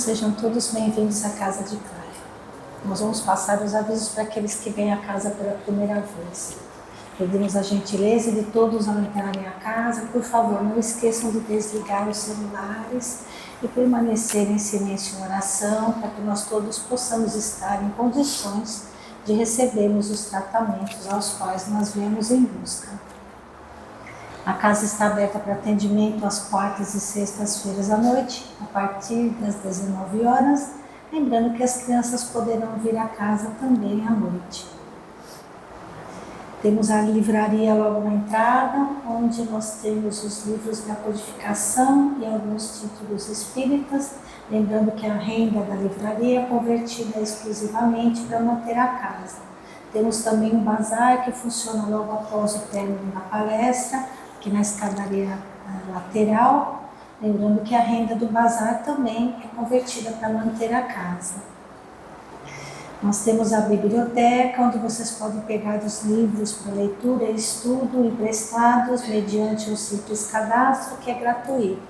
Sejam todos bem-vindos à Casa de Clara. Nós vamos passar os avisos para aqueles que vêm à casa pela primeira vez. Pedimos a gentileza de todos ao entrarem à casa, por favor, não esqueçam de desligar os celulares e permanecer em silêncio em oração, para que nós todos possamos estar em condições de recebermos os tratamentos aos quais nós viemos em busca. A casa está aberta para atendimento às quartas e sextas-feiras à noite, a partir das 19 horas, lembrando que as crianças poderão vir à casa também à noite. Temos a livraria logo na entrada, onde nós temos os livros da codificação e alguns títulos espíritas, lembrando que a renda da livraria é convertida exclusivamente para manter a casa. Temos também um bazar que funciona logo após o término da palestra, aqui na escadaria lateral, lembrando que a renda do bazar também é convertida para manter a casa. Nós temos a biblioteca, onde vocês podem pegar os livros para leitura e estudo emprestados mediante um simples cadastro que é gratuito.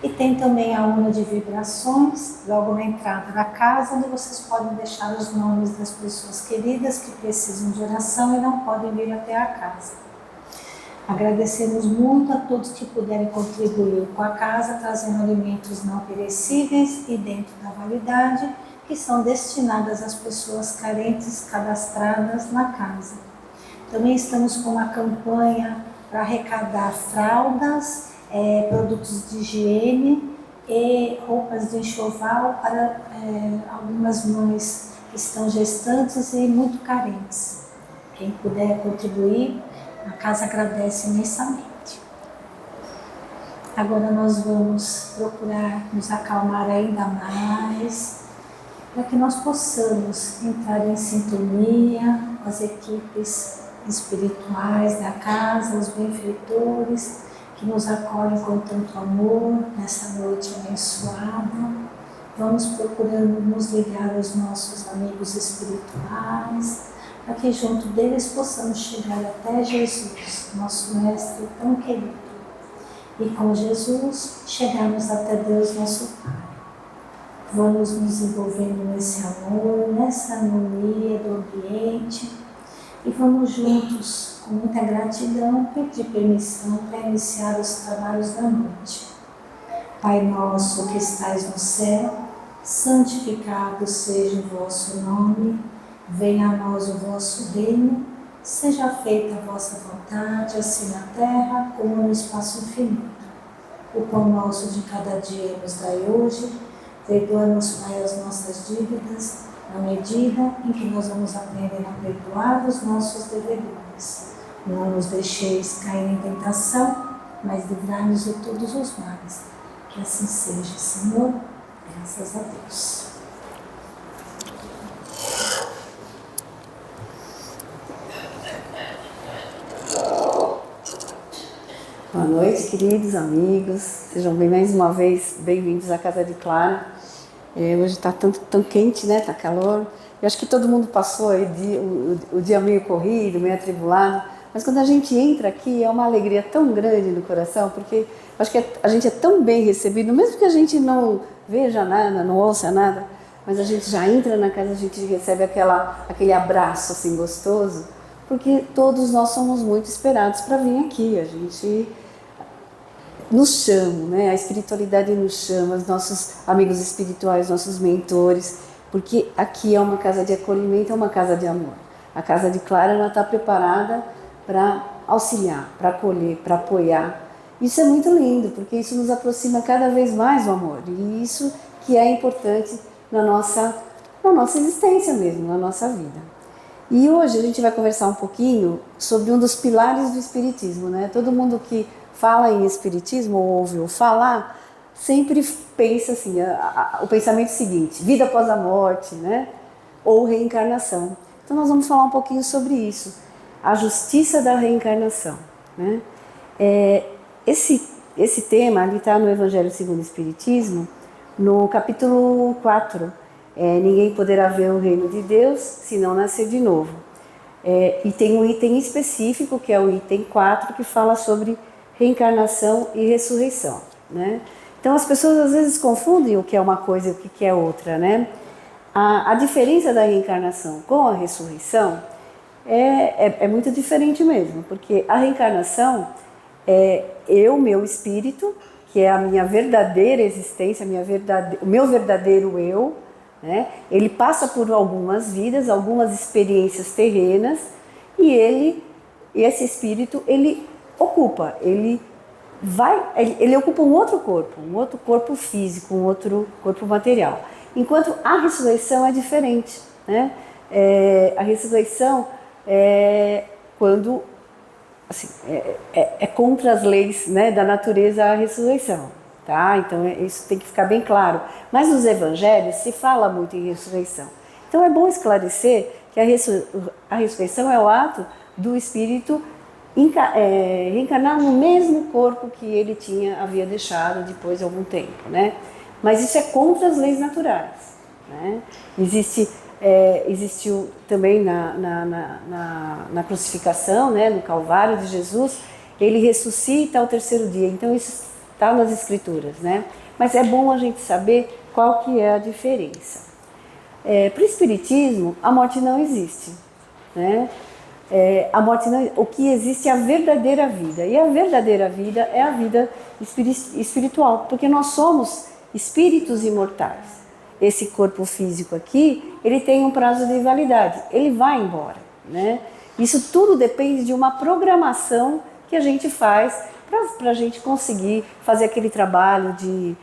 E tem também a urna de vibrações, logo na entrada da casa, onde vocês podem deixar os nomes das pessoas queridas que precisam de oração e não podem vir até a casa. Agradecemos muito a todos que puderem contribuir com a casa, trazendo alimentos não perecíveis e dentro da validade, que são destinadas às pessoas carentes cadastradas na casa. Também estamos com uma campanha para arrecadar fraldas, produtos de higiene e roupas de enxoval para algumas mães que estão gestantes e muito carentes. Quem puder contribuir, a casa agradece imensamente. Agora nós vamos procurar nos acalmar ainda mais, para que nós possamos entrar em sintonia com as equipes espirituais da casa, os benfeitores que nos acolhem com tanto amor nessa noite abençoada. Vamos procurando nos ligar aos nossos amigos espirituais, para que junto deles possamos chegar até Jesus, nosso Mestre tão querido, e com Jesus chegarmos até Deus, nosso Pai. Vamos nos envolvendo nesse amor, nessa harmonia do ambiente, e vamos juntos, com muita gratidão, pedir permissão para iniciar os trabalhos da noite. Pai nosso que estais no céu, santificado seja o vosso nome, venha a nós o vosso reino, seja feita a vossa vontade, assim na terra como no espaço infinito. O pão nosso de cada dia nos dai hoje, perdoa-nos, Pai, as nossas dívidas, na medida em que nós vamos aprendendo a perdoar os nossos devedores. Não nos deixeis cair em tentação, mas livrai-nos de todos os males. Que assim seja, Senhor, graças a Deus. Boa noite, queridos amigos, sejam mais uma vez bem-vindos à Casa de Clara. Hoje está tão quente, né? Está calor. Eu acho que todo mundo passou aí o dia meio corrido, meio atribulado, mas quando a gente entra aqui é uma alegria tão grande no coração, porque eu acho que a gente é tão bem recebido, mesmo que a gente não veja nada, não ouça nada, mas a gente já entra na casa, a gente recebe aquele abraço assim gostoso, porque todos nós somos muito esperados para vir aqui. A gente nos chama, né? A espiritualidade nos chama, os nossos amigos espirituais, nossos mentores, porque aqui é uma casa de acolhimento, é uma casa de amor. A Casa de Clara está preparada para auxiliar, para acolher, para apoiar. Isso é muito lindo, porque isso nos aproxima cada vez mais do amor, e isso que é importante na nossa existência mesmo, na nossa vida. E hoje a gente vai conversar um pouquinho sobre um dos pilares do Espiritismo, né? Todo mundo que fala em Espiritismo ou ouve falar, sempre pensa assim, o pensamento seguinte: vida após a morte, né? Ou reencarnação. Então nós vamos falar um pouquinho sobre isso, a justiça da reencarnação, né? Esse tema está no Evangelho segundo o Espiritismo, no capítulo 4, ninguém poderá ver o reino de Deus se não nascer de novo. E tem um item específico, que é o item 4, que fala sobre reencarnação e ressurreição, né? Então as pessoas às vezes confundem o que é uma coisa e o que é outra, né? A diferença da reencarnação com a ressurreição é muito diferente mesmo, porque a reencarnação é meu espírito, que é a minha verdadeira existência, o meu verdadeiro eu, né? Ele passa por algumas vidas, algumas experiências terrenas, e esse espírito, ele ocupa um outro corpo físico, um outro corpo material. Enquanto a ressurreição é diferente, né? A ressurreição é quando assim, é contra as leis, né, da natureza a ressurreição, tá? Então isso tem que ficar bem claro. Mas nos evangelhos se fala muito em ressurreição. Então é bom esclarecer que a ressurreição é o ato do espírito reencarnar no mesmo corpo que ele havia deixado depois de algum tempo, né? Mas isso é contra as leis naturais, né? Existiu também na crucificação, né, no Calvário de Jesus, ele ressuscita ao terceiro dia. Então isso está nas Escrituras, né? Mas é bom a gente saber qual que é a diferença. Para o Espiritismo, a morte não existe, né? A morte não, o que existe é a verdadeira vida, e a verdadeira vida é a vida espiritual, porque nós somos espíritos imortais. Esse corpo físico aqui, ele tem um prazo de validade, ele vai embora, né? Isso tudo depende de uma programação que a gente faz para a gente conseguir fazer aquele trabalho de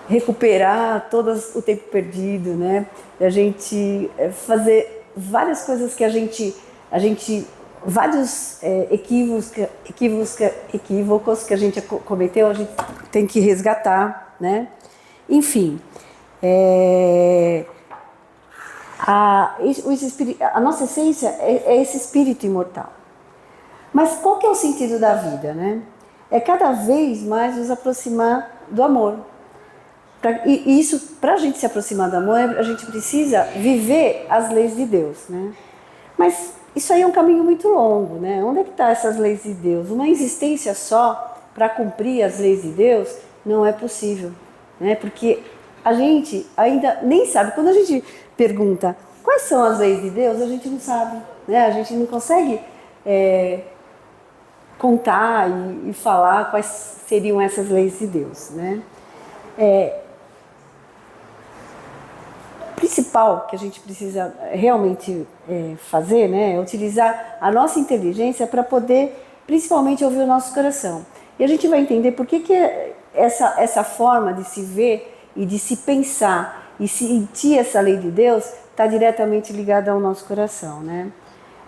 recuperar todo o tempo perdido, né? A gente fazer várias coisas que a gente vários equívocos que a gente cometeu, a gente tem que resgatar, né? Enfim, a nossa essência é esse espírito imortal. Mas qual que é o sentido da vida, né? É cada vez mais nos aproximar do amor. E isso, para a gente se aproximar do amor, a gente precisa viver as leis de Deus, né? Mas isso aí é um caminho muito longo, né? Onde é que estão essas leis de Deus? Uma existência só para cumprir as leis de Deus não é possível, né? Porque a gente ainda nem sabe. Quando a gente pergunta quais são as leis de Deus, a gente não sabe, né? A gente não consegue contar e falar quais seriam essas leis de Deus, né? O principal que a gente precisa realmente fazer, né, é utilizar a nossa inteligência para poder, principalmente, ouvir o nosso coração. E a gente vai entender por que essa forma de se ver e de se pensar e sentir essa lei de Deus está diretamente ligada ao nosso coração, né?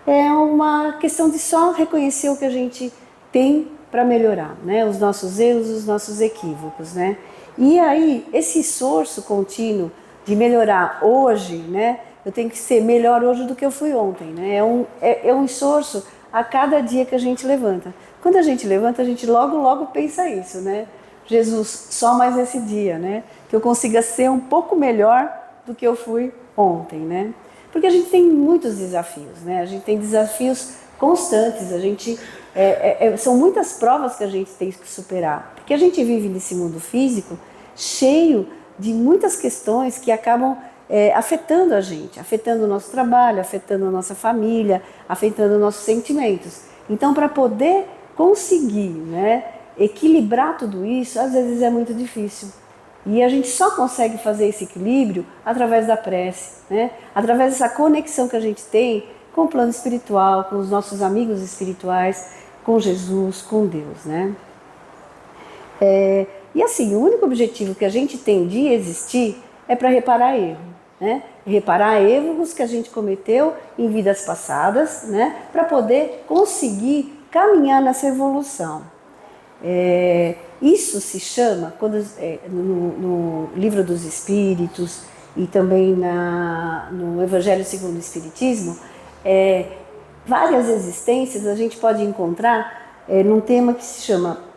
É uma questão de só reconhecer o que a gente tem para melhorar, né? Os nossos erros, os nossos equívocos, né? E aí, esse esforço contínuo de melhorar hoje, né? Eu tenho que ser melhor hoje do que eu fui ontem, né? É um esforço a cada dia que a gente levanta. Quando a gente levanta, a gente logo pensa isso, né? Jesus, só mais esse dia, né? Que eu consiga ser um pouco melhor do que eu fui ontem, né? Porque a gente tem muitos desafios, né? A gente tem desafios constantes, a gente são muitas provas que a gente tem que superar, porque a gente vive nesse mundo físico cheio de muitas questões que acabam afetando a gente, afetando o nosso trabalho, afetando a nossa família, afetando nossos sentimentos. Então, para poder conseguir, né, equilibrar tudo isso, às vezes é muito difícil. E a gente só consegue fazer esse equilíbrio através da prece, né? Através dessa conexão que a gente tem com o plano espiritual, com os nossos amigos espirituais, com Jesus, com Deus, né? E assim, o único objetivo que a gente tem de existir é para reparar erro, né? Reparar erros que a gente cometeu em vidas passadas, né? Para poder conseguir caminhar nessa evolução. Isso se chama, no Livro dos Espíritos e também no Evangelho segundo o Espiritismo, várias existências a gente pode encontrar num tema que se chama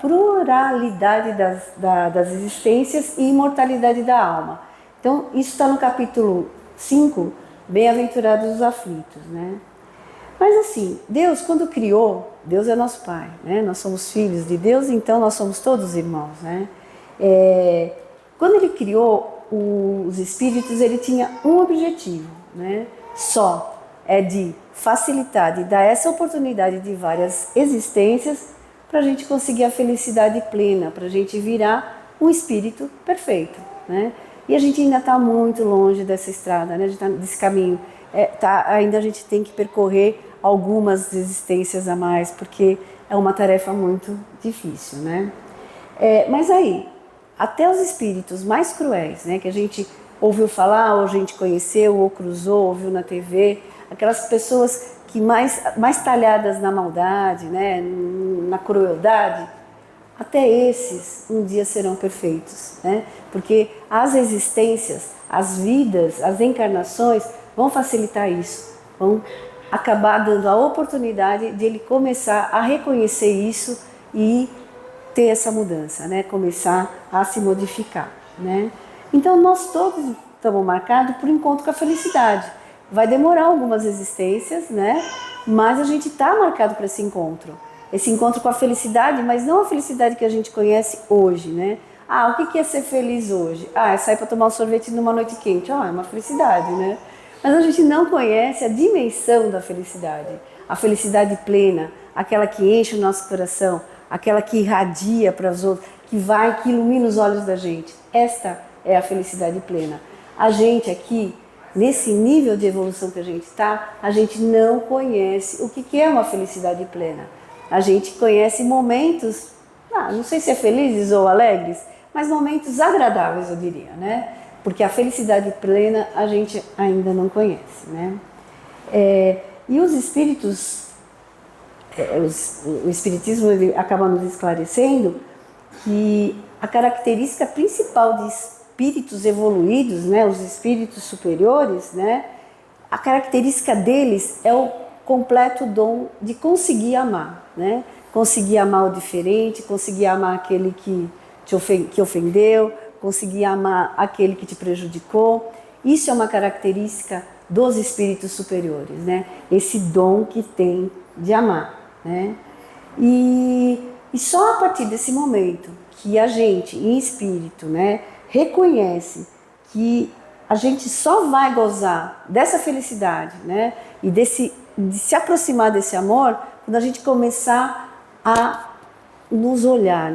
pluralidade das existências e imortalidade da alma. Então, isso está no capítulo 5, Bem-aventurados os aflitos, né? Mas assim, Deus quando criou, Deus é nosso Pai, né? Nós somos filhos de Deus, então nós somos todos irmãos, né? Quando Ele criou os espíritos, Ele tinha um objetivo, né? Só, é de facilitar, de dar essa oportunidade de várias existências para a gente conseguir a felicidade plena, para a gente virar um espírito perfeito, né? E a gente ainda está muito longe dessa estrada, né? A gente tá desse caminho. Ainda a gente tem que percorrer algumas existências a mais, porque é uma tarefa muito difícil, né? Mas aí, até os espíritos mais cruéis, né? Que a gente ouviu falar, ou a gente conheceu, ou cruzou, ouviu na TV, aquelas pessoas que mais talhadas na maldade, né? Na crueldade, até esses um dia serão perfeitos, né? Porque as existências, as vidas, as encarnações vão facilitar isso, vão acabar dando a oportunidade de ele começar a reconhecer isso e ter essa mudança, né? Começar a se modificar, né? Então nós todos estamos marcados por encontro com a felicidade. Vai demorar algumas existências, né? Mas a gente está marcado para esse encontro com a felicidade, mas não a felicidade que a gente conhece hoje, né? O que é ser feliz hoje? É sair para tomar um sorvete numa noite quente. É uma felicidade, né? Mas a gente não conhece a dimensão da felicidade, a felicidade plena, aquela que enche o nosso coração, aquela que irradia para os outros, que ilumina os olhos da gente. Esta é a felicidade plena. A gente aqui, nesse nível de evolução que a gente está, a gente não conhece o que é uma felicidade plena. A gente conhece momentos, não sei se é felizes ou alegres, mas momentos agradáveis, eu diria, né? Porque a felicidade plena a gente ainda não conhece, né? E os espíritos, o espiritismo ele acaba nos esclarecendo que a característica principal de espíritos evoluídos, né, os espíritos superiores, né, a característica deles é o completo dom de conseguir amar, né? Conseguir amar o diferente, conseguir amar aquele que ofendeu, conseguir amar aquele que te prejudicou. Isso é uma característica dos espíritos superiores, né? Esse dom que tem de amar, né? E só a partir desse momento que a gente, em espírito, né, reconhece que a gente só vai gozar dessa felicidade, né, e de se aproximar desse amor quando a gente começar a nos olhar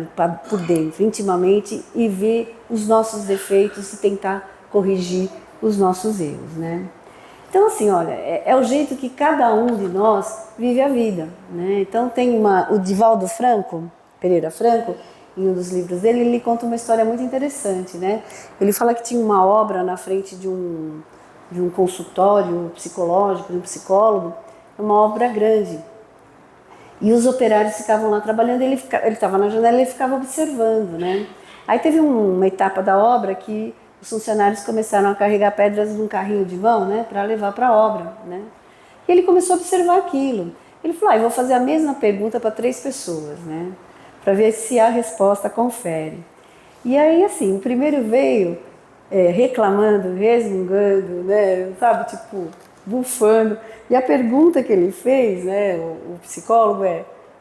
por dentro, intimamente, e ver os nossos defeitos e tentar corrigir os nossos erros, né? Então, assim, olha, é o jeito que cada um de nós vive a vida, né? Então, tem o Divaldo Pereira Franco, em um dos livros dele, ele conta uma história muito interessante, né? Ele fala que tinha uma obra na frente de um consultório psicológico, de um psicólogo, uma obra grande. E os operários ficavam lá trabalhando, ele estava na janela e ele ficava observando, né? Aí teve uma etapa da obra que os funcionários começaram a carregar pedras num carrinho de mão, né, para levar para a obra, né? E ele começou a observar aquilo. Ele falou, eu vou fazer a mesma pergunta para 3 pessoas, né, para ver se a resposta confere. E aí, assim, o primeiro veio reclamando, resmungando, né, sabe, tipo, bufando. E a pergunta que ele fez, né, o psicólogo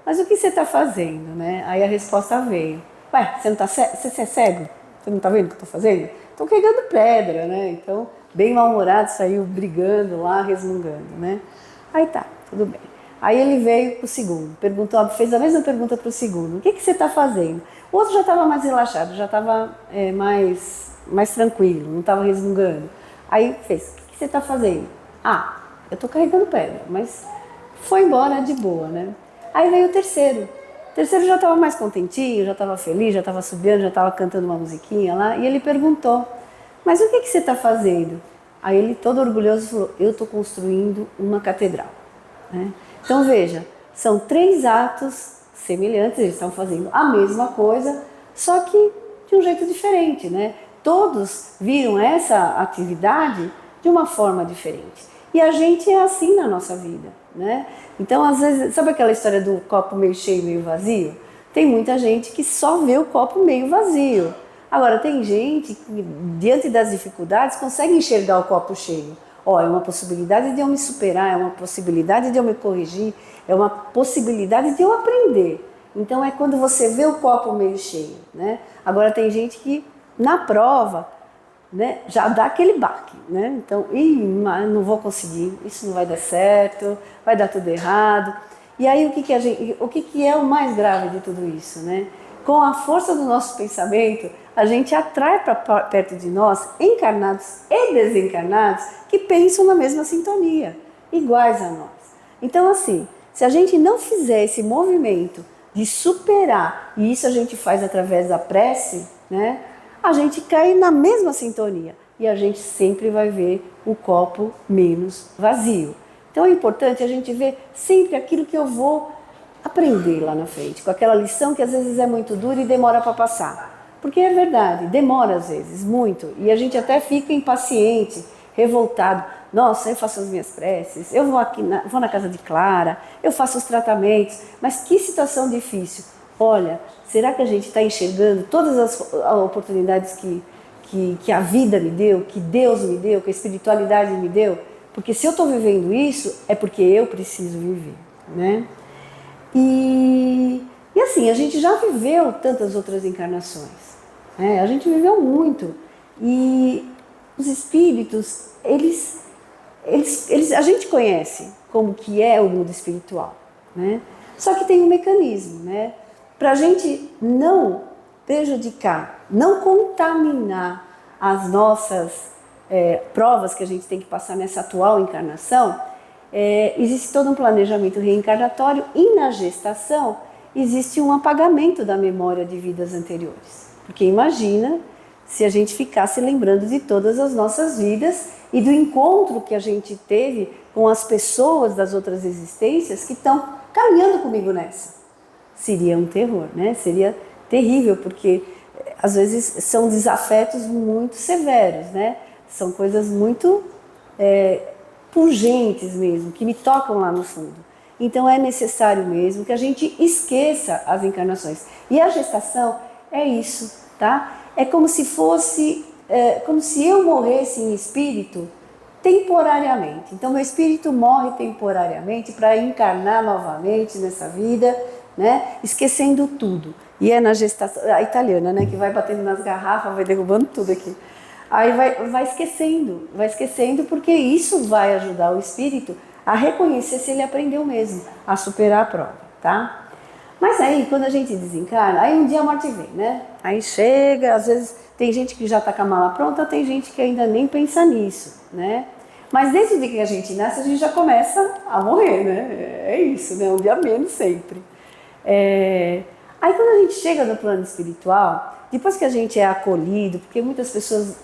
mas o que você está fazendo, né? Aí a resposta veio, você é cego? Você não está vendo o que eu estou fazendo? Estou carregando pedra, né? Então, bem mal-humorado, saiu brigando lá, resmungando, né? Aí tá, tudo bem. Aí ele veio para o segundo, fez a mesma pergunta para o segundo, o que você está fazendo? O outro já estava mais relaxado, já estava mais tranquilo, não estava resmungando. Aí fez, o que você está fazendo? Eu estou carregando pedra, mas foi embora de boa, né? Aí veio o terceiro. O terceiro já estava mais contentinho, já estava feliz, já estava subindo, já estava cantando uma musiquinha lá. E ele perguntou, mas o que você está fazendo? Aí ele, todo orgulhoso, falou, eu estou construindo uma catedral, né? Então veja, são 3 atos semelhantes, eles estão fazendo a mesma coisa, só que de um jeito diferente, né? Todos viram essa atividade de uma forma diferente. E a gente é assim na nossa vida, né? Então, às vezes, sabe aquela história do copo meio cheio, meio vazio? Tem muita gente que só vê o copo meio vazio. Agora, tem gente que, diante das dificuldades, consegue enxergar o copo cheio. Ó, é uma possibilidade de eu me superar, é uma possibilidade de eu me corrigir, é uma possibilidade de eu aprender. Então é quando você vê o copo meio cheio, né? Agora tem gente que na prova, né, já dá aquele baque, né? Então, não vou conseguir, isso não vai dar certo, vai dar tudo errado. E aí o que é o mais grave de tudo isso, né? Com a força do nosso pensamento, a gente atrai para perto de nós encarnados e desencarnados que pensam na mesma sintonia, iguais a nós. Então, assim, se a gente não fizer esse movimento de superar, e isso a gente faz através da prece, né? A gente cai na mesma sintonia e a gente sempre vai ver o copo menos vazio. Então é importante a gente ver sempre aquilo que eu vou aprender lá na frente, com aquela lição que às vezes é muito dura e demora para passar. Porque é verdade, demora às vezes, muito, e a gente até fica impaciente, revoltado. Nossa, eu faço as minhas preces, eu vou na casa de Clara, eu faço os tratamentos, mas que situação difícil. Olha, será que a gente está enxergando todas as oportunidades que a vida me deu, que Deus me deu, que a espiritualidade me deu? Porque se eu estou vivendo isso, é porque eu preciso viver, né? E assim, a gente já viveu tantas outras encarnações, né? A gente viveu muito. E os espíritos, a gente conhece como que é o mundo espiritual, né? Só que tem um mecanismo, né? Para a gente não prejudicar, não contaminar as nossas provas que a gente tem que passar nessa atual encarnação, existe todo um planejamento reencarnatório e na gestação existe um apagamento da memória de vidas anteriores. Porque imagina se a gente ficasse lembrando de todas as nossas vidas e do encontro que a gente teve com as pessoas das outras existências que estão caminhando comigo nessa. Seria um terror, né? Seria terrível, porque às vezes são desafetos muito severos, né? São coisas muito pungentes mesmo, que me tocam lá no fundo. Então é necessário mesmo que a gente esqueça as encarnações. E a gestação é isso, tá? É como se fosse, como se eu morresse em espírito temporariamente. Então meu espírito morre temporariamente para encarnar novamente nessa vida, né? Esquecendo tudo. E é na gestação, a italiana, né? Que vai batendo nas garrafas, vai derrubando tudo aqui. Aí vai esquecendo, porque isso vai ajudar o espírito a reconhecer se ele aprendeu mesmo, a superar a prova, tá? Mas aí, quando a gente desencarna, aí um dia a morte vem, né? Aí chega, às vezes tem gente que já tá com a mala pronta, tem gente que ainda nem pensa nisso, né? Mas desde o dia que a gente nasce, a gente já começa a morrer, né? É isso, né? Um dia menos sempre. Aí quando a gente chega no plano espiritual, depois que a gente é acolhido, porque muitas pessoas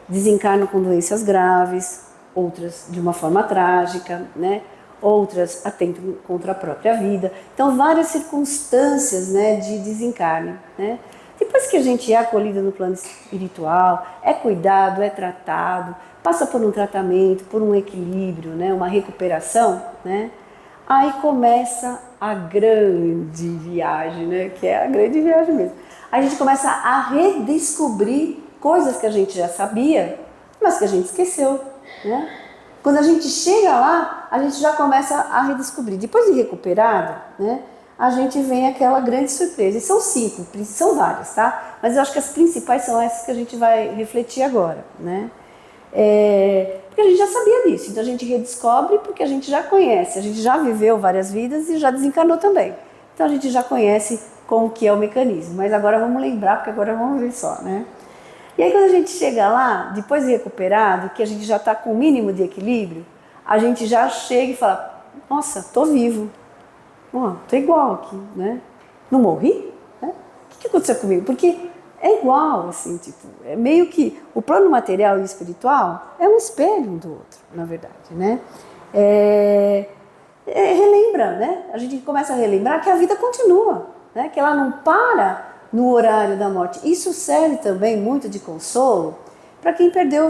desencarnam com doenças graves, outras de uma forma trágica, né? Outras atentam contra a própria vida. Então, várias circunstâncias, né, de desencarne, né? Depois que a gente é acolhido no plano espiritual, é cuidado, é tratado, passa por um tratamento, por um equilíbrio, né, uma recuperação, né? Aí começa a grande viagem, né? Que é a grande viagem mesmo. A gente começa a redescobrir coisas que a gente já sabia, mas que a gente esqueceu, né? Quando a gente chega lá, a gente já começa a redescobrir. Depois de recuperado, né, a gente vem aquela grande surpresa. E são 5, são várias, tá? Mas eu acho que as principais são essas que a gente vai refletir agora, né? Porque a gente já sabia disso, então a gente redescobre porque a gente já conhece, a gente já viveu várias vidas e já desencarnou também. Então a gente já conhece como que é o mecanismo, mas agora vamos lembrar, porque agora vamos ver só, né? E aí quando a gente chega lá, depois de recuperado, que a gente já está com o mínimo de equilíbrio, a gente já chega e fala, nossa, tô vivo, tô igual aqui, né? Não morri? Né? O que aconteceu comigo? Porque é igual, assim, tipo, é meio que o plano material e espiritual é um espelho um do outro, na verdade, né? Relembra, né? A gente começa a relembrar que a vida continua, né? Que ela não para no horário da morte. Isso serve também muito de consolo para quem perdeu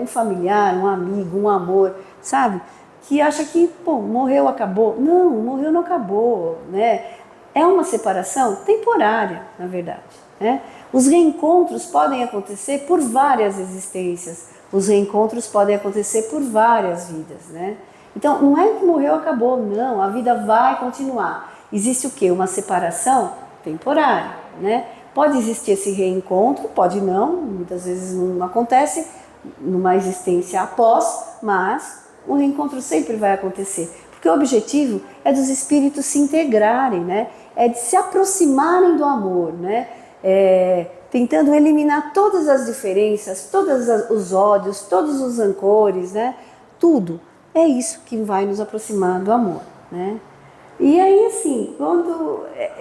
um familiar, um amigo, um amor, sabe? Que acha que, pô, morreu, acabou. Não, morreu, não acabou, né? É uma separação temporária, na verdade, né? Os reencontros podem acontecer por várias existências, os reencontros podem acontecer por várias vidas, né? Então, não é que morreu, acabou, não, a vida vai continuar. Existe o quê? Uma separação temporária, né? Pode existir esse reencontro, pode não, muitas vezes não acontece numa existência após, mas o reencontro sempre vai acontecer. Porque o objetivo é dos espíritos se integrarem, né? É de se aproximarem do amor, né? Tentando eliminar todas as diferenças, todos os ódios, todos os rancores, né? Tudo. É isso que vai nos aproximar do amor, né? E aí, assim,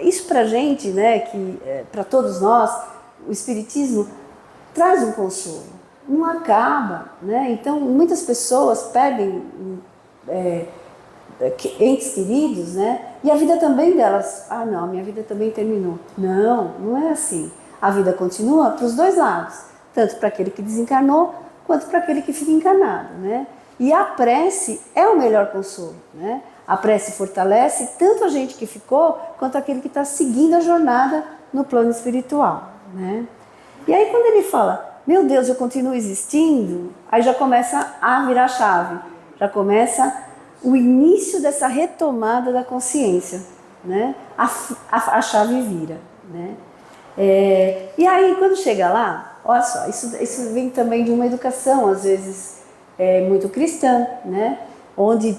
isso pra gente, né, para todos nós, o Espiritismo traz um consolo, não acaba, né? Então, muitas pessoas perdem entes queridos, né? E a vida também delas, não, minha vida também terminou. Não é assim. A vida continua para os dois lados, tanto para aquele que desencarnou, quanto para aquele que fica encarnado, né? E a prece é o melhor consolo, né? A prece fortalece tanto a gente que ficou, quanto aquele que está seguindo a jornada no plano espiritual, né? E aí quando ele fala, meu Deus, eu continuo existindo, aí já começa a virar chave, já começa o início dessa retomada da consciência, né? A chave vira, né? E aí quando chega lá, olha só, isso vem também de uma educação, às vezes, muito cristã, né? Onde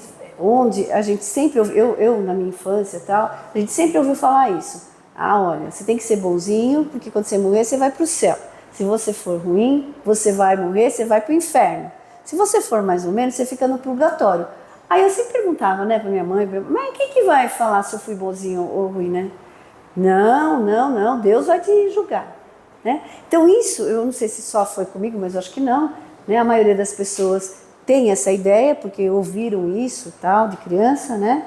a gente sempre ouviu, eu na minha infância e tal, a gente sempre ouviu falar isso. Olha, você tem que ser bonzinho, porque quando você morrer, você vai para o céu. Se você for ruim, você vai morrer, você vai para o inferno. Se você for mais ou menos, você fica no purgatório. Aí eu sempre perguntava, né, para minha mãe, mas quem que vai falar se eu fui bonzinho ou ruim, né? Não, Deus vai te julgar, né? Então isso, eu não sei se só foi comigo, mas eu acho que não, né? A maioria das pessoas tem essa ideia, porque ouviram isso, tal, de criança, né?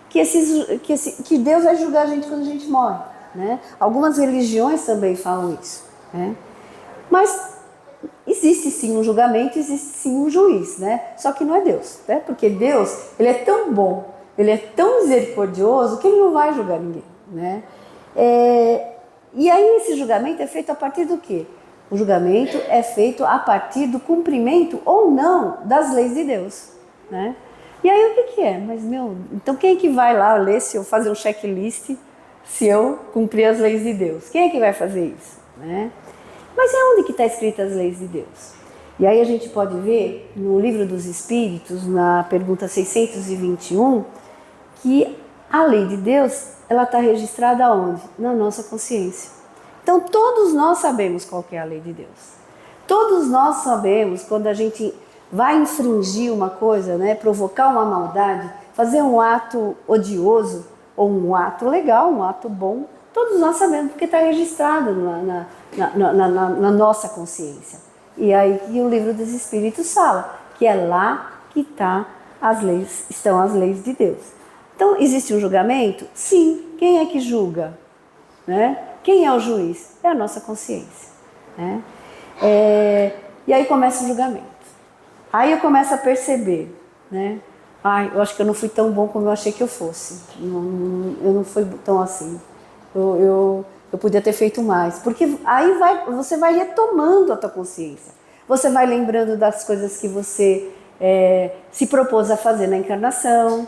Que Deus vai julgar a gente quando a gente morre, né? Algumas religiões também falam isso, né? Mas existe sim um julgamento, existe sim um juiz, né? Só que não é Deus, né? Porque Deus, ele é tão bom, ele é tão misericordioso que ele não vai julgar ninguém, né? E aí esse julgamento é feito a partir do quê? O julgamento é feito a partir do cumprimento ou não das leis de Deus, né? E aí o que é? Mas então quem é que vai lá ler se eu fazer um checklist se eu cumprir as leis de Deus? Quem é que vai fazer isso, né? Mas é onde que está escritas as leis de Deus? E aí a gente pode ver no Livro dos Espíritos, na pergunta 621, que a lei de Deus, ela está registrada onde? Na nossa consciência. Então todos nós sabemos qual que é a lei de Deus. Todos nós sabemos quando a gente vai infringir uma coisa, né, provocar uma maldade, fazer um ato odioso ou um ato legal, um ato bom, todos nós sabemos porque está registrado na nossa consciência. E aí que o Livro dos Espíritos fala que é lá que estão as leis de Deus. Então, existe um julgamento? Sim. Quem é que julga, né? Quem é o juiz? É a nossa consciência, né? E aí começa o julgamento. Aí eu começo a perceber, né? Eu acho que eu não fui tão bom como eu achei que eu fosse. Eu não fui tão assim. Eu podia ter feito mais. Porque aí você vai retomando a tua consciência. Você vai lembrando das coisas que você se propôs a fazer na encarnação.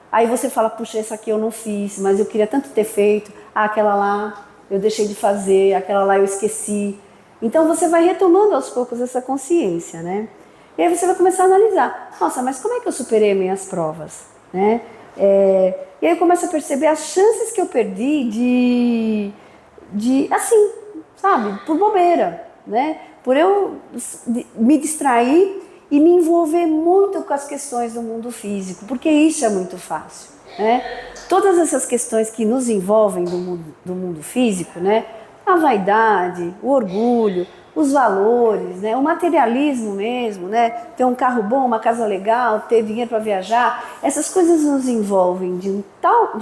Aí você fala, puxa, essa aqui eu não fiz, mas eu queria tanto ter feito. Aquela lá eu deixei de fazer, aquela lá eu esqueci. Então você vai retomando aos poucos essa consciência, né? E aí você vai começar a analisar. Nossa, mas como é que eu superei minhas provas, né? E aí eu começo a perceber as chances que eu perdi assim, sabe, por bobeira, né? Por eu me distrair e me envolver muito com as questões do mundo físico, porque isso é muito fácil, né? Todas essas questões que nos envolvem do mundo físico, né? A vaidade, o orgulho, os valores, né? O materialismo mesmo, né? Ter um carro bom, uma casa legal, ter dinheiro para viajar, essas coisas nos envolvem de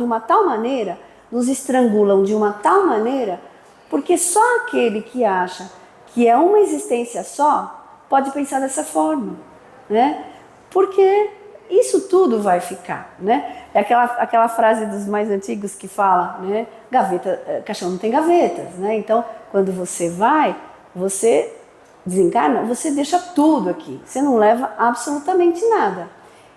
uma tal maneira, nos estrangulam de uma tal maneira, porque só aquele que acha que é uma existência só pode pensar dessa forma, né? Porque isso tudo vai ficar, né? É aquela frase dos mais antigos que fala, né? Caixão não tem gavetas, né? Então, quando você vai, você desencarna, você deixa tudo aqui, você não leva absolutamente nada.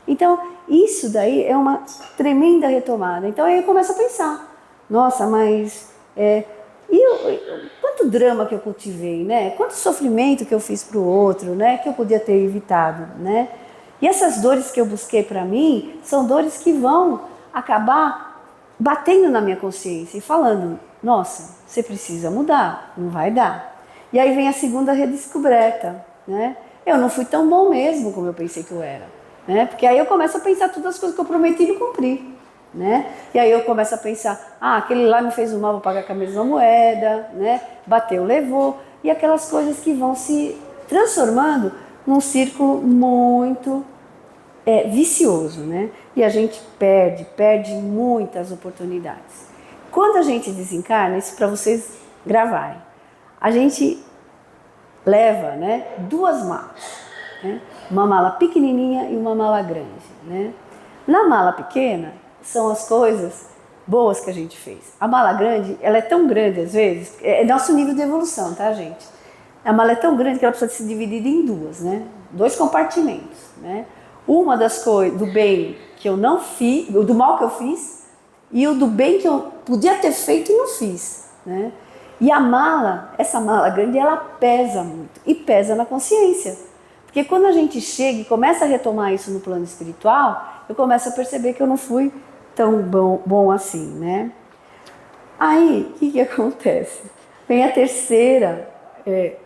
Então, isso daí é uma tremenda retomada. Então, aí eu começo a pensar, nossa, mas quanto drama que eu cultivei, né? Quanto sofrimento que eu fiz para o outro, né? Que eu podia ter evitado, né? E essas dores que eu busquei para mim são dores que vão acabar batendo na minha consciência e falando, nossa, você precisa mudar, não vai dar. E aí vem a segunda redescoberta, né? Eu não fui tão bom mesmo como eu pensei que eu era, né? Porque aí eu começo a pensar todas as coisas que eu prometi e não cumpri, né? E aí eu começo a pensar, aquele lá me fez o mal, vou pagar com a mesma moeda, né? Bateu, levou, e aquelas coisas que vão se transformando num círculo muito vicioso, né? E a gente perde muitas oportunidades. Quando a gente desencarna, isso para vocês gravarem, a gente leva, né, 2 malas, né? Uma mala pequenininha e uma mala grande, né? Na mala pequena são as coisas boas que a gente fez. A mala grande, ela é tão grande às vezes, é nosso nível de evolução, tá, gente? A mala é tão grande que ela precisa ser dividida em 2, né? 2 compartimentos, né? Uma das coisas do bem que eu não fiz, do mal que eu fiz, e o do bem que eu podia ter feito e não fiz, né? E a mala, essa mala grande, ela pesa muito e pesa na consciência. Porque quando a gente chega e começa a retomar isso no plano espiritual, eu começo a perceber que eu não fui tão bom assim, né? Aí, o que acontece? Vem a terceira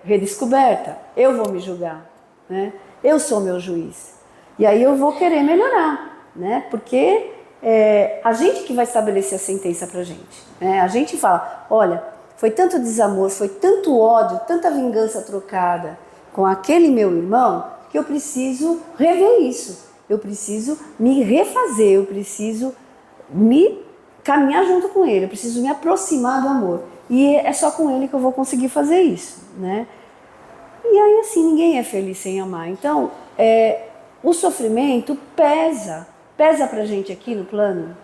redescoberta. Eu vou me julgar, né? Eu sou meu juiz. E aí eu vou querer melhorar, né? Porque a gente que vai estabelecer a sentença pra gente, né? A gente fala, olha, foi tanto desamor, foi tanto ódio, tanta vingança trocada com aquele meu irmão, que eu preciso rever isso. Eu preciso me refazer, eu preciso me caminhar junto com ele, eu preciso me aproximar do amor. E é só com ele que eu vou conseguir fazer isso, né? E aí assim, ninguém é feliz sem amar. Então, o sofrimento pesa pra gente aqui no plano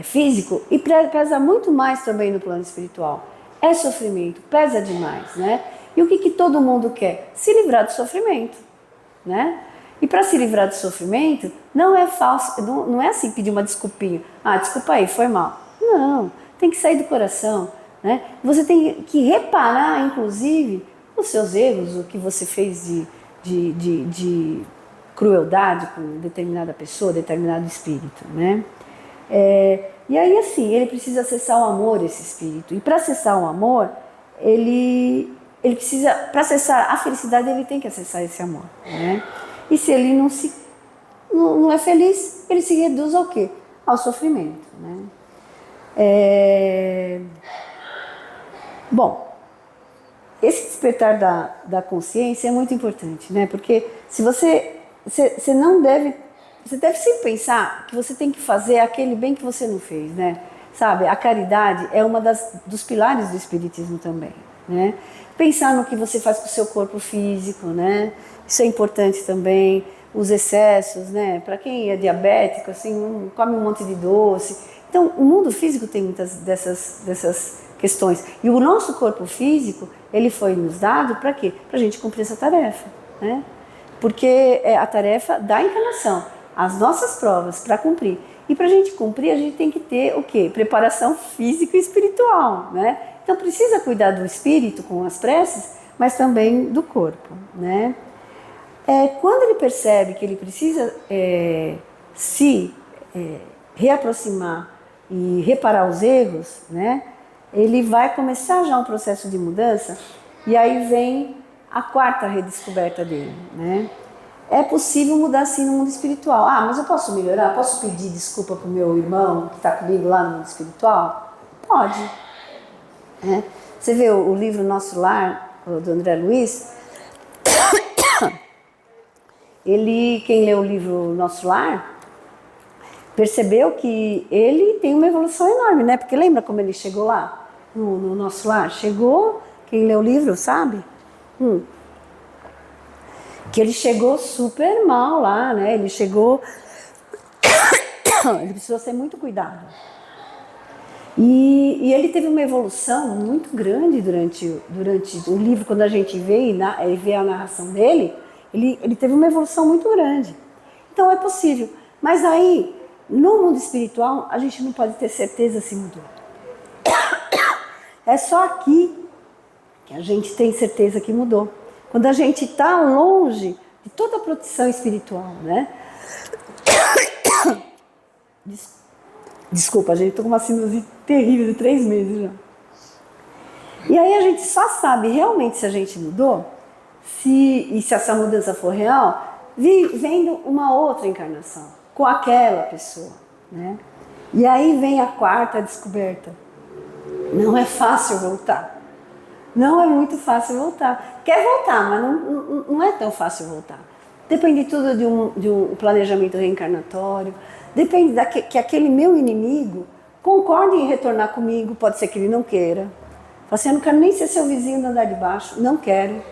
físico e pesa muito mais também no plano espiritual. É sofrimento, pesa demais, né? E o que todo mundo quer? Se livrar do sofrimento, né? E para se livrar do sofrimento, não é falso, não é assim pedir uma desculpinha. Desculpa aí, foi mal. Não, tem que sair do coração, né? Você tem que reparar, inclusive, os seus erros, o que você fez de crueldade com determinada pessoa, determinado espírito, né? E aí, assim, ele precisa acessar o amor, esse espírito. E para acessar o amor, ele precisa, para acessar a felicidade, ele tem que acessar esse amor, né? E se ele não é feliz, ele se reduz ao quê? Ao sofrimento, né? Bom, esse despertar da consciência é muito importante, né? Porque se você não deve... Você deve sempre pensar que você tem que fazer aquele bem que você não fez, né? Sabe, a caridade é uma dos pilares do espiritismo também, né? Pensar no que você faz com o seu corpo físico, né? Isso é importante também. Os excessos, né? Para quem é diabético, assim, come um monte de doce. Então, o mundo físico tem muitas dessas questões. E o nosso corpo físico, ele foi nos dado para quê? Para a gente cumprir essa tarefa, né? Porque é a tarefa da encarnação. As nossas provas para cumprir. E para a gente cumprir, a gente tem que ter o quê? Preparação física e espiritual, né? Então precisa cuidar do espírito com as preces, mas também do corpo, né? Quando ele percebe que ele precisa se reaproximar e reparar os erros, né? Ele vai começar já um processo de mudança e aí vem a 4ª redescoberta dele, né? É possível mudar sim no mundo espiritual. Mas eu posso melhorar? Posso pedir desculpa para o meu irmão que está comigo lá no mundo espiritual? Pode. Você vê o livro Nosso Lar, do André Luiz? Quem leu o livro Nosso Lar, percebeu que ele tem uma evolução enorme, né? Porque lembra como ele chegou lá, no Nosso Lar? Chegou, quem leu o livro sabe? Que ele chegou super mal lá, né? Ele chegou... ele precisou ser muito cuidado. E ele teve uma evolução muito grande durante o livro, quando a gente vê a narração dele, ele teve uma evolução muito grande. Então é possível. Mas aí, no mundo espiritual, a gente não pode ter certeza se mudou. É só aqui que a gente tem certeza que mudou. Quando a gente está longe de toda a proteção espiritual, né? Desculpa, gente, estou com uma sinusite terrível de 3 meses já. E aí a gente só sabe realmente se a gente mudou, e se essa mudança for real, vendo uma outra encarnação, com aquela pessoa, né? E aí vem a quarta descoberta. Não é fácil voltar. Não é muito fácil voltar. Quer voltar, mas não é tão fácil voltar. Depende tudo de um planejamento reencarnatório. Depende que aquele meu inimigo concorde em retornar comigo. Pode ser que ele não queira. Fala assim, eu não quero nem ser seu vizinho do andar de baixo. Não quero.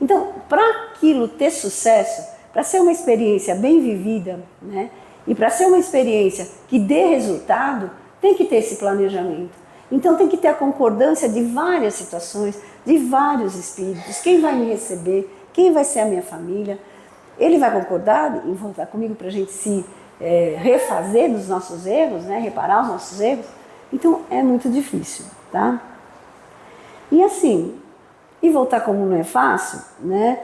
Então, para aquilo ter sucesso, para ser uma experiência bem vivida, né? E para ser uma experiência que dê resultado, tem que ter esse planejamento. Então tem que ter a concordância de várias situações, de vários espíritos. Quem vai me receber? Quem vai ser a minha família? Ele vai concordar em voltar comigo para a gente se refazer dos nossos erros, né? Reparar os nossos erros? Então é muito difícil, tá? E assim, e voltar como não é fácil, né?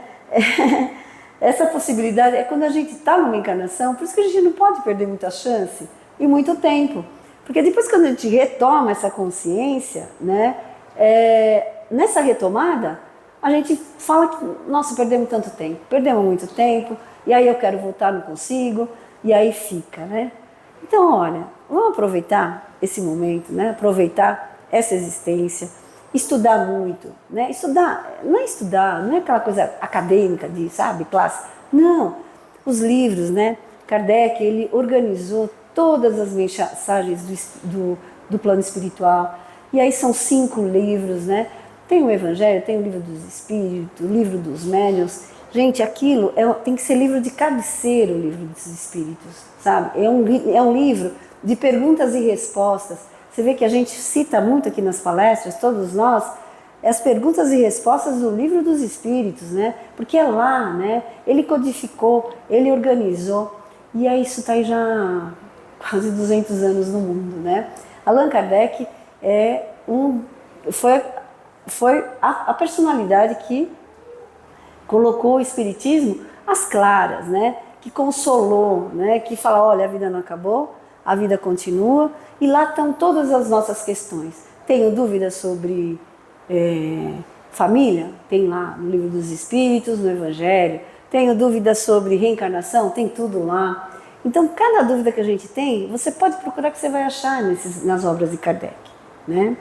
Essa possibilidade é quando a gente está numa encarnação, por isso que a gente não pode perder muita chance e muito tempo. Porque depois quando a gente retoma essa consciência, né, nessa retomada, a gente fala que, nossa, perdemos tanto tempo, perdemos muito tempo, e aí eu quero voltar, não consigo, e aí fica, né? Então, olha, vamos aproveitar esse momento, né, aproveitar essa existência, estudar muito, né? Estudar, não é aquela coisa acadêmica de, sabe, classe, não, os livros, né? Kardec, ele organizou todas as mensagens do plano espiritual. E aí são 5 livros, né? Tem o Evangelho, tem o Livro dos Espíritos, o Livro dos Médiuns. Gente, aquilo tem que ser livro de cabeceira, o Livro dos Espíritos, sabe? É um livro de perguntas e respostas. Você vê que a gente cita muito aqui nas palestras, todos nós, as perguntas e respostas do Livro dos Espíritos, né? Porque é lá, né? Ele codificou, ele organizou. E aí isso está aí já quase 200 anos no mundo, né? Allan Kardec foi a personalidade que colocou o Espiritismo às claras, né? Que consolou, né? Que fala, olha, a vida não acabou, a vida continua, e lá estão todas as nossas questões. Tenho dúvidas sobre família? Tem lá no Livro dos Espíritos, no Evangelho. Tenho dúvidas sobre reencarnação? Tem tudo lá. Então, cada dúvida que a gente tem, você pode procurar que você vai achar nas obras de Kardec, né?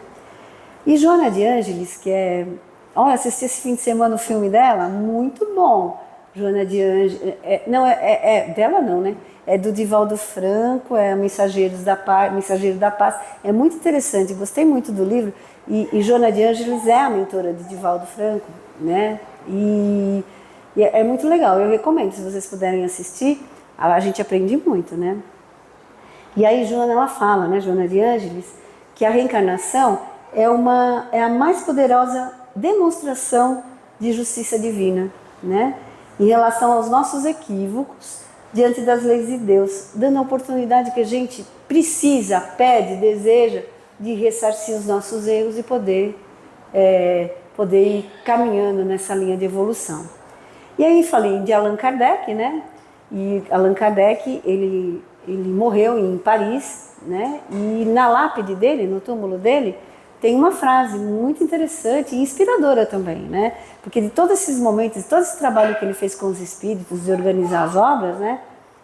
E Joana de Ângeles, que olha, assisti esse fim de semana o filme dela, muito bom. Joana de Ângeles, dela não, né? É do Divaldo Franco, é Mensageiro da Paz. É muito interessante, gostei muito do livro. E Joana de Ângeles é a mentora de Divaldo Franco, né? E é muito legal, eu recomendo, se vocês puderem assistir. A gente aprende muito, né? E aí Joana, ela fala, né, Joana de Ângeles, que a reencarnação é a mais poderosa demonstração de justiça divina, né? Em relação aos nossos equívocos diante das leis de Deus, dando a oportunidade que a gente precisa, pede, deseja de ressarcir os nossos erros e poder ir caminhando nessa linha de evolução. E aí falei de Allan Kardec, né? E Allan Kardec, ele morreu em Paris, né? E na lápide dele, no túmulo dele, tem uma frase muito interessante e inspiradora também, né? Porque de todos esses momentos, todo esse trabalho que ele fez com os espíritos de organizar as obras, né?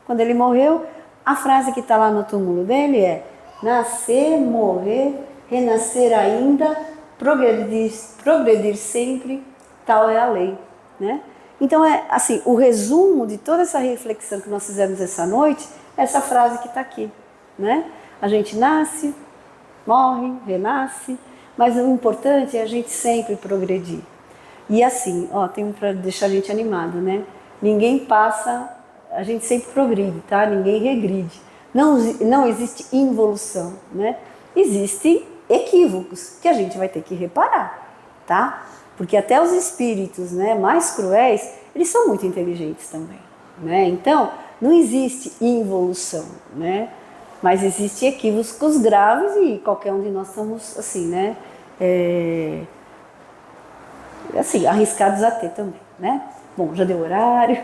Quando ele morreu, a frase que está lá no túmulo dele é: nascer, morrer, renascer ainda, progredir sempre, tal é a lei, né? Então assim, o resumo de toda essa reflexão que nós fizemos essa noite é essa frase que está aqui, né? A gente nasce, morre, renasce, mas o importante é a gente sempre progredir. E assim, tem para deixar a gente animado, né? Ninguém passa, a gente sempre progride, tá? Ninguém regride. Não existe involução, né? Existe equívocos que a gente vai ter que reparar, tá? Porque até os espíritos, né, mais cruéis, eles são muito inteligentes também, né? Então, não existe involução, né? Mas existe equívocos graves e qualquer um de nós estamos, assim, né? Assim, arriscados a ter também, né? Bom, já deu horário.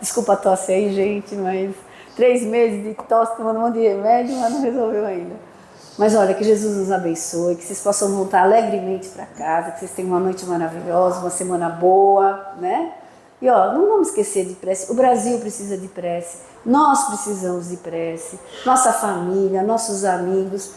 Desculpa a tosse aí, gente, mas 3 meses de tosse, tomando um monte de remédio, mas não resolveu ainda. Mas olha, que Jesus nos abençoe, que vocês possam voltar alegremente para casa, que vocês tenham uma noite maravilhosa, uma semana boa, né? E ó, não vamos esquecer de prece. O Brasil precisa de prece, nós precisamos de prece, nossa família, nossos amigos.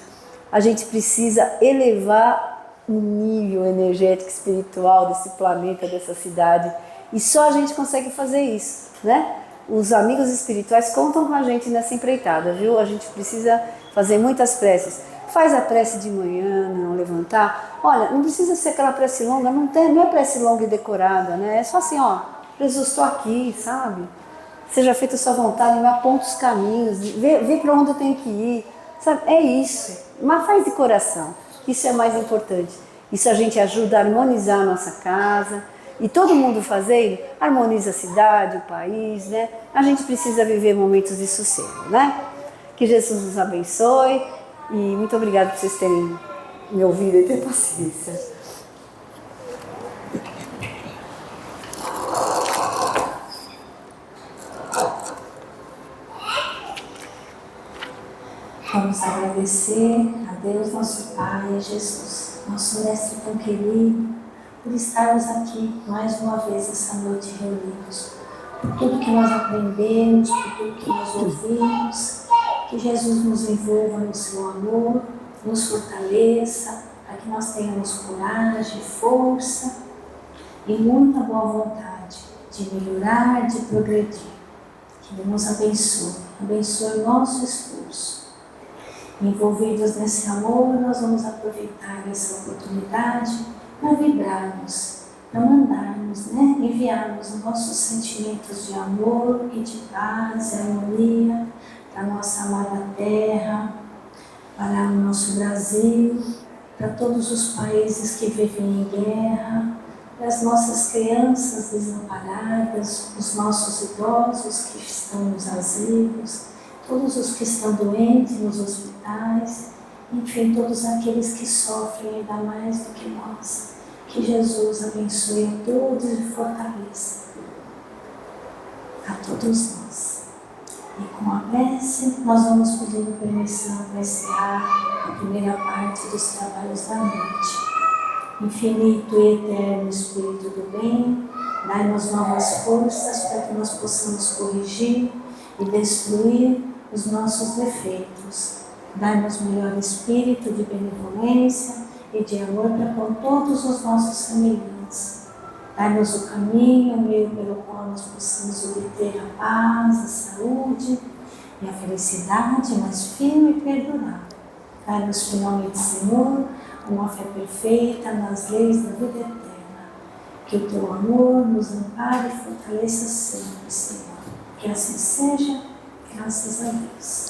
A gente precisa elevar o nível energético espiritual desse planeta, dessa cidade. E só a gente consegue fazer isso, né? Os amigos espirituais contam com a gente nessa empreitada, viu? A gente precisa fazer muitas preces. Faz a prece de manhã, não levantar. Olha, não precisa ser aquela prece longa, não é prece longa e decorada, né? É só assim, ó, Jesus, estou aqui, sabe? Seja feita a sua vontade, me aponta os caminhos, vê para onde eu tenho que ir, sabe? É isso, mas faz de coração, isso é mais importante. Isso a gente ajuda a harmonizar a nossa casa, e todo mundo fazendo, harmoniza a cidade, o país, né? A gente precisa viver momentos de sossego, né? Que Jesus nos abençoe e muito obrigada por vocês terem me ouvido e ter paciência. Vamos agradecer a Deus, nosso Pai, a Jesus, nosso Mestre tão querido, por estarmos aqui mais uma vez essa noite reunidos, por tudo que nós aprendemos, por tudo que nós ouvimos, que Jesus nos envolva no seu amor, nos fortaleça, para que nós tenhamos coragem, força e muita boa vontade de melhorar, de progredir. Que Ele nos abençoe o nosso esforço. Envolvidos nesse amor, nós vamos aproveitar essa oportunidade para vibrarmos, para mandarmos, né? Enviarmos os nossos sentimentos de amor e de paz e harmonia para a nossa amada terra, para o nosso Brasil, para todos os países que vivem em guerra, para as nossas crianças desamparadas, os nossos idosos que estão nos asilos, todos os que estão doentes nos hospitais, enfim, todos aqueles que sofrem ainda mais do que nós. Que Jesus abençoe a todos e fortaleça a todos nós. E com a prece, nós vamos pedindo permissão para encerrar a primeira parte dos trabalhos da noite. Infinito e eterno Espírito do bem, dai-nos novas forças para que nós possamos corrigir e destruir os nossos defeitos. Dai-nos melhor espírito de benevolência e de amor para com todos os nossos semelhantes. Dai-nos o caminho, o meio pelo qual nós possamos obter a paz, a saúde e a felicidade mais firme e perdurável. Dai-nos finalmente, Senhor, uma fé perfeita nas leis da vida eterna. Que o Teu amor nos ampare e fortaleça sempre, Senhor. Que assim seja, graças a Deus.